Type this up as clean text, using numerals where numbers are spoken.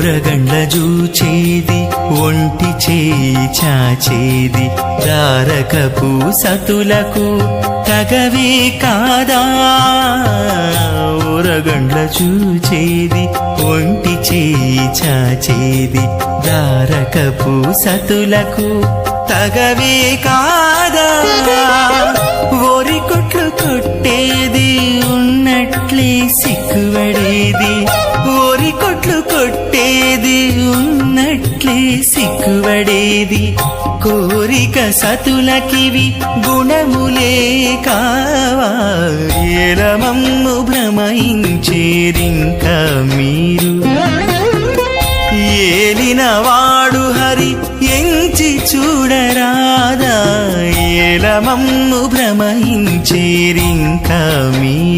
ఊరగండ్ల జూచేది ఒంటి చేయి చాచేది దారకపు సతులకు తగవే కాదా ఊరగండ్ల చూచేది ఒంటి చేయి చాచేది దారకపు సతులకు తగవే కాదా ఓరి కొట్లు కొట్టేది ఉన్నట్లే సిగ్గుపడేది ఓరి కొట్లు కొట్టేది ఉన్నట్లే సిగ్గుపడేది కోరిక సతులకివి గుణములే కావా ఏలమమ్ము భ్రమయించేరింకా మీరు ఏలినవాడు హరి ఎంచి చూడరాదా ఏలమమ్ము భ్రమయించేరింకా మీరు